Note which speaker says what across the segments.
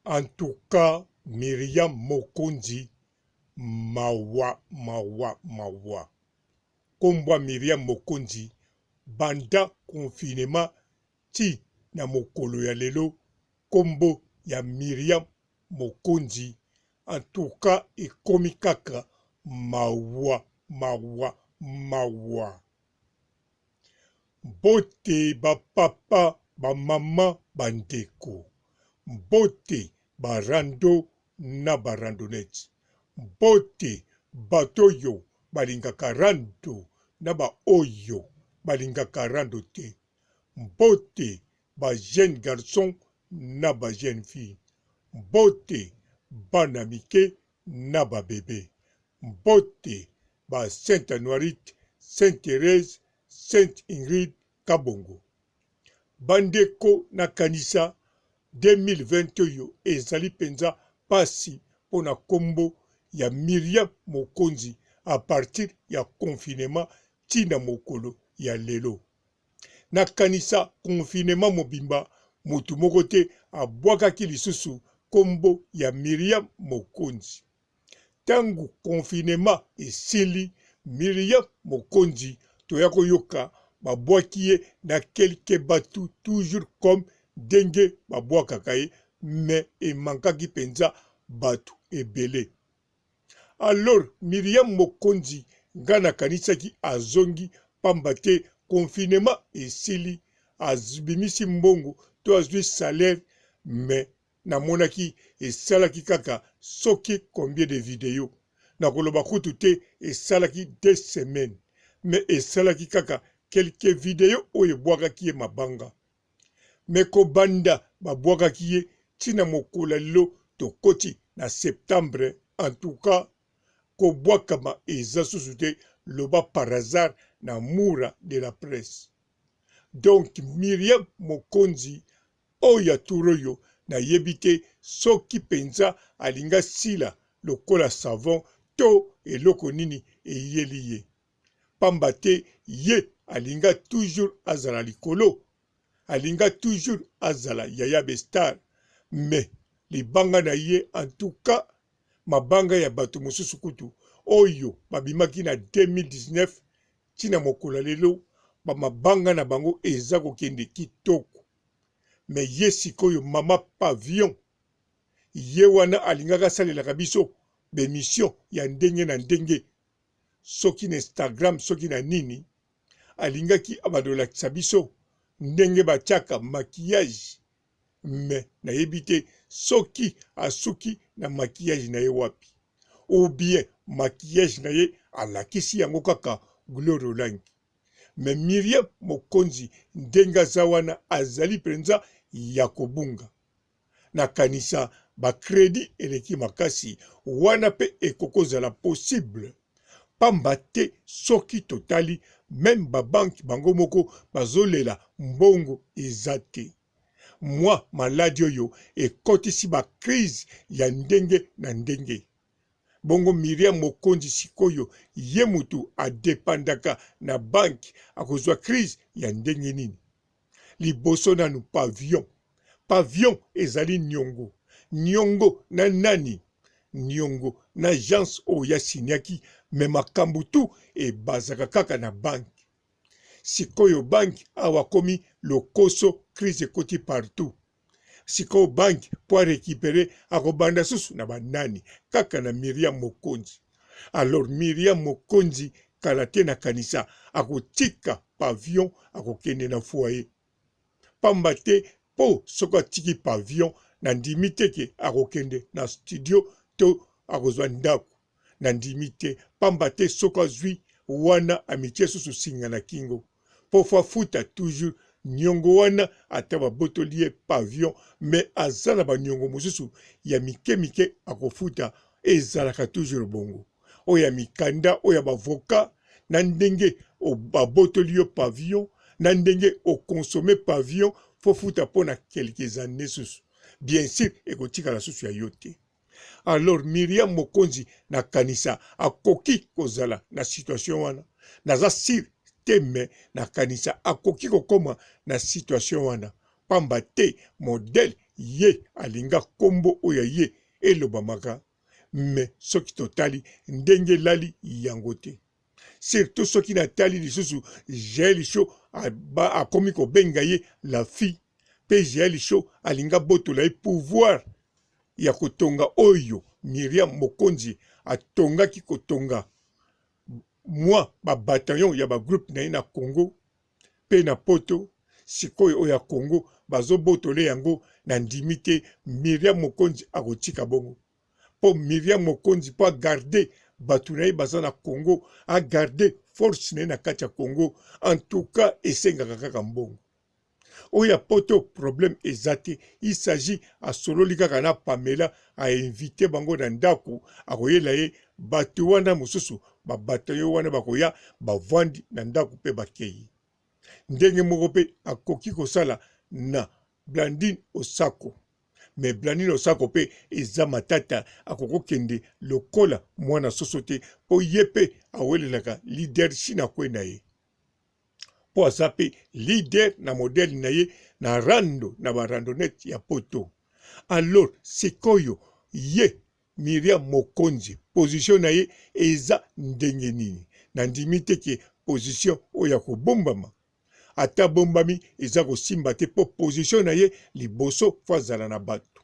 Speaker 1: En tout cas, Myriam Mokonzi, mawa. Kombwa Myriam Mokonzi, banda confinement ti na mokolo ya lelo, kombo ya Myriam Mokonzi. En tout cas, ekomi kaka mawa. Mbote ba papa, ba mama, bandeko. Mbote barando na barandonete. Mbote batoyo balingaka rando na ba oyo balingaka rando te. Mbote ba jeune garçon na ba jeune fille. Mbote bana mike na ba bébé. Mbote ba Sainte Anuarite, Sainte Thérèse, Sainte Ingrid Kabongo. Bandeko na kanisa 2020 oyo ezali penza pasi pona kombo ya Myriam Mokonzi a partir ya confinement tina mokolo ya lelo. Na kanisa confinement mobimba mutu moko te abwakaki lisusu kombo ya Myriam Mokonzi. Tangu confinement esili, Myriam Mokonzi toya koyoka babwaki ye na kelke batu toujours comme ndenge babwakaka ye, mais emankaki penza batu ebele. Alors Myriam Mokonzi ngana kanisaki azongi pamba te confinement esili, azbimisi mbongo to azwi salaire, mais namonaki esalaki kaka soki combien de vidéos. Nakoloba kutu te esalaki 2 semaines, mais esalaki kaka quelques vidéos oyo bwakaki ye mabanga. Mais kobanda babwakaki ye tina mokolo lelo tokoti na septembre. En tout cas, kobwakama eza susu te loba par hasard na mura de la presse. Donc Myriam Mokonzi oya turoyo na yebite soki penza alinga sila lokola savon to eloko nini eyeli ye. Pamba te ye alinga toujours azala likolo, alinga toujours azala Yaya Bestar, mais libanga na ye en tout cas mabanga ya bato mosusu kutu oyo babimaki na 2019 tina mokolo lelo ba mabanga na bango eza kokende kitoko. Mais ye sikoyo mama Pavillon ye wana alingaka salelaka biso bemission ya ndenge na ndenge, soki na Instagram soki na nini, alingaki abadolakisa biso ndenge batiaka maquillage, mais nayebi te soki asuki na maquillage na ye wapi, ou bien maquillage na ye alakisi yango kaka Gloire Olangi. Mais Myriam Mokonzi ndenge aza wana azali penza ya kobunga. Na kanisa ba crédit eleki makasi wana pe ekokozala possible. Pamba te soki totali même ba banki bango moko bazolela mbongo eza te. Mwa maladi oyo ekotisi ba crise ya ndenge na ndenge. Bongo Myriam Mokonzi sikoyo ye mutu adepandaka na banki akozwa crise ya ndenge nini. Liboso nanu Pavillon ezali Nyongo. Nyongo na nani? Nyongo na agence oya siniaki, me makambo tu ebazaka kaka na banki. Sikoyo banki awa komi lokoso, crise ekoti partout. Sikoyo banki po récupérer akobanda susu na banani kaka na Myriam Mokonzi. Alors Myriam Mokonzi kala te na kanisa akotika Pavillon akokende na foyer. Pamba te po soko atiki Pavillon na ndimi teke akokende na studio to akozwa ndako. Na ndimi te pamba te soko azwi wana amitié susu singa na kingo. Po fa futa toujours Nyongo wana ata babotoli ye Pavillon, mais azala ba nyongo mosusu ya mike akofuta ezalaka toujours bongo. Oya mikanda oya bavoka na ndenge o babotoli yo Pavillon, na ndenge o consommer Pavillon fo futa pona quelques années susu. Bien sûr ekotika la susu ya yote. Alors Myriam Mokonzi na kanisa akoki kozala na situation wana. Naza sir teme na kanisa akoki kokoma na situation wana. Pamba te modèle ye alinga kombo oya ye elobamaka me soki totali ndenge lali yango te. Surtout soki natali lisusu Jaël Show akomi kobenga ye la fille pe Jaël Show alinga botola ye pouvoir ya kotonga oyo Myriam Mokonzi atongaki kotonga mwa ba bataillon ya ba groupe na ye na Congo pe na poto sikoyo oya Congo bazo botole yango na ndimite Myriam Mokonzi akotika bongo po Myriam Mokonzi po garder batu na ye baza na Congo a garder force na ye na kati ya Congo en tout cas esengaka kaka mbongo oya poto problème ezate il s'agit à sololi kaka na Pamela a invité bango na ndako akoyela ye batu wana mosusu ba batayo wana bakoya bavandi na ndako pe bakei ndenge moko pe akoki kosala na Blandine Osako mais Blandine Osako pe eza matata akoko kende lokola mwana soso te po ye pe awelelaka leadership na kwe na ye po aza pe leader na modèle na ye na rando na barandonnette ya poto. Alors sikoyo ye Myriam Mokonzi position na ye eza ndenge nini na ndimi te ke position oya kobombama ata bombami eza kosimba te po position na ye liboso fazala na batu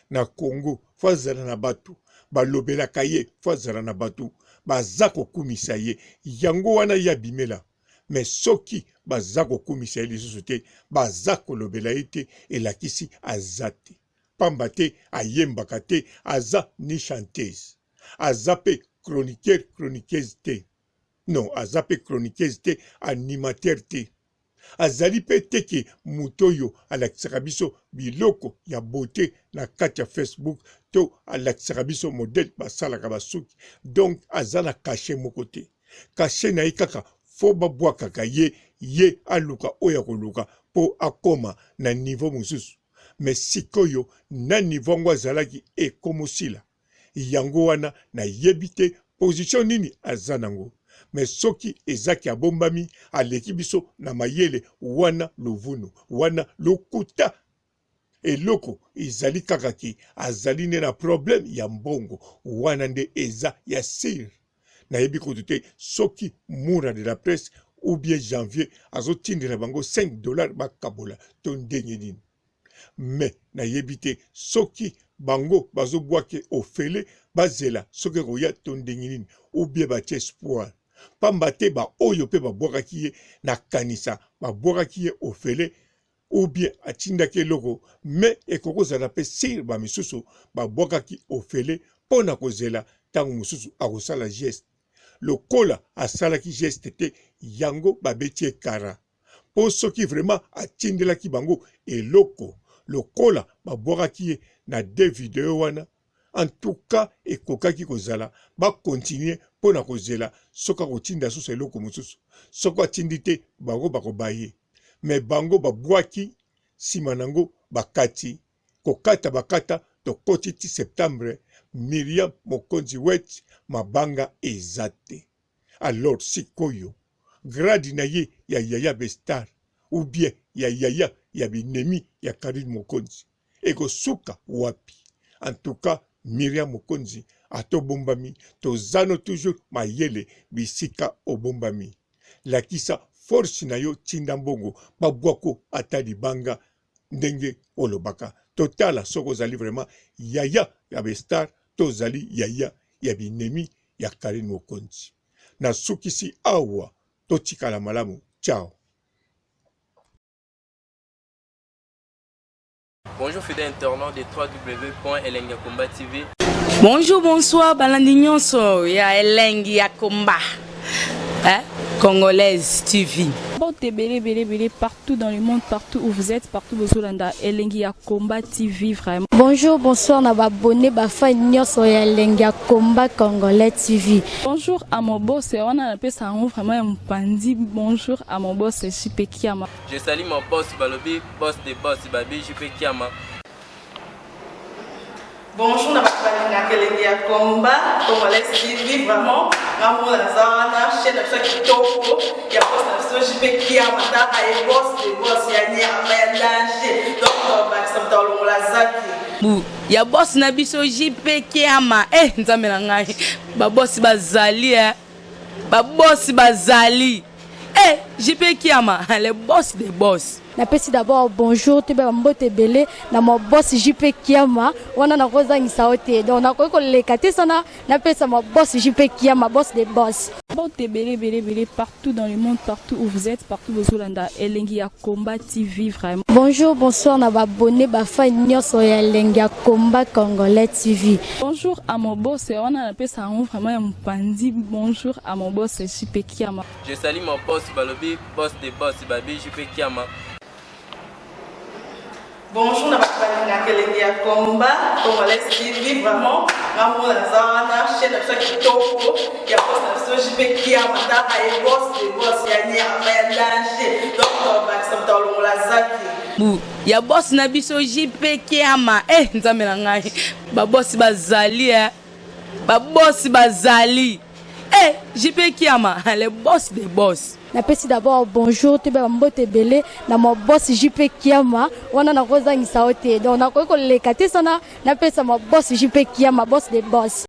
Speaker 1: na Congo fazala na batu balobelaka ye fazala na batu baza kokumisa ye yango wana ya bimela mais soki baza kokumisa ye lisusu te baza kolobela ye te elakisi aza te pamba te ayembaka te aza ni chanteuse aza pe chroniqueuse te non aza pe chroniqueuse te animateur te azali pe teke mutoyo alakisaka biso biloko ya beauté na kati ya Facebook to alakisaka biso modèle basalaka basuki donc aza na cachet moko te cachet na ye kaka fo babwakaka ye aluka oya koluka po akoma na niveau mosusu mais sikoyo na niveau ngo azalaki ekomosila yango wana na yebi te position nini aza nango mais soki ezaki abombami aleki biso na mayele wana lovunu wana lokuta eloko ezali kaka ki azali ne na problème ya mbongo wana nde eza ya sir na yebi kutu te soki mura de la presse ou bien janvier azotindela bango $5 bakabola to ndenge nini mais na yebi te soki bango bazobwake ofele bazela soki koya to ndenge nini ou bien batie espoir pamba te ba oyo pe babwakaki ye na kanisa babwakaki ye ofele ou bien atindaki eloko mais ekokozala pe sir bamisusu babwakaki ofele mpo na kozela ntango mosusu akosala geste lokola asalaki geste te yango babeti ekara mpo soki vraiment atindelaki bango eloko lokola babwakaki ye na de video wana en tout cas ekokaki kozala bakontinue mpo na kozela soki akotinda susu eloko mosusu soki atindi te bango bakobaye me bango babwaki nsima nango bakati kokata bakata tokoti ti septembre Myriam Mokonzi wet mabanga eza te alors sikoyo gradi na ye ya Yaya Bestar ou bien ya Yaya ya binemi ya Karine Mokonzi ekosuka wapi en tout cas Myriam Mokonzi atobombami tozano toujours mayele bisika obombami lakisa force na yo tinda mbongo babwako ata libanga ndenge olobaka totala soko zali vraiment Yaya ya Bestar tozali Yaya ya binemi ya Karine Mokonzi na sukisi awa totikala malamu ciao.
Speaker 2: Bonjour fidèles internautes de www.elengiakomba TV.
Speaker 3: Bonjour, bonsoir, balandi nyonso ya Elengi ya Komba. Congolaise TV.
Speaker 4: Bélé, partout dans le monde, partout où vous êtes, partout où vous êtes, Elengi ya Komba TV, vraiment.
Speaker 5: Bonjour, bonsoir, na abonné, bafa nyonso ya Elengi ya Komba Congolais TV.
Speaker 4: Bonjour à mon boss, on a appelé ça vraiment un pandi. Bonjour à mon boss, JP Kiama.
Speaker 2: Je salue mon boss Balobi, boss des boss Babi, JP Kiama.
Speaker 3: Bonjour, balinga kelenge ya komba congolais TV vraiment ngamona zana chaîne ça kitoko ya boss na biso jipe kiama ta ay boss de boss ya nyama ya danger donc ba samta longola zaki ya boss na biso jipe kiama nzambe na ngai ba boss bazali ba boss bazali jipe kiama les boss des boss.
Speaker 5: Napesi d'abord bonjour te ba mbote belé na mo boss JP Kiama wana na kozangisa ote donc na ko lekate sana napesa mo boss JP Kiama boss des boss.
Speaker 4: Mbote belé partout dans le monde, partout où vous êtes, partout où vous êtes, Elengi ya Komba TV vraiment.
Speaker 5: Bonjour, bonsoir na ba abonné ba fan nyonso ya Elengi ya Komba Congolais TV.
Speaker 4: Bonjour à mon boss, on a appelé ça vraiment un pandi. Bonjour à mon boss JP Kiama.
Speaker 2: Je salue mon boss Balobi, boss des boss Babi JP Kiama.
Speaker 3: Bonjour na balinga kelenge ya komba congolais TV vraiment ngamona zana chaîne ça kitoko ya boss na biso jipe kiama ta ay boss de boss ya nyama ya danger donc ba samta longola zaki ya boss na biso jipe kiama nzambe na ngai ba boss bazali ba boss bazali jipe kiama les boss des boss.
Speaker 5: Napesi d'abord bonjour te ba mbote belé na mo boss JP Kiama wana na kozangisa ote donc na ko lekate sana napesa mo boss JP Kiama boss des boss.